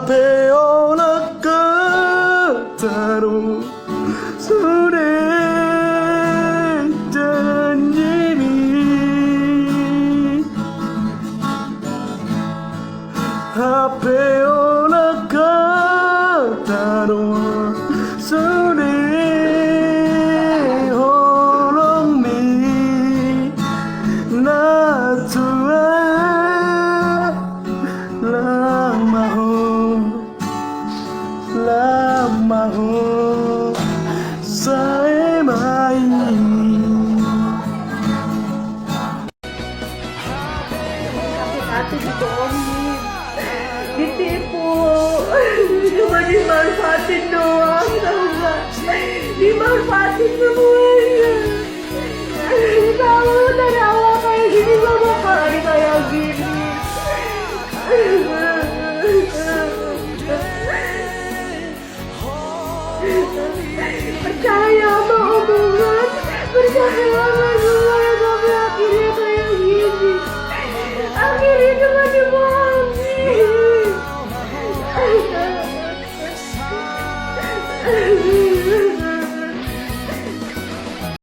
앞에 오락가 따로 술에 짠님이 앞에 오락가 따로 술에 호롱미 나투아 Lamaho sa mai Ate dito kami. Hindi po. Hindi ba di manfaatin doang? Di manfaatin na mo eh.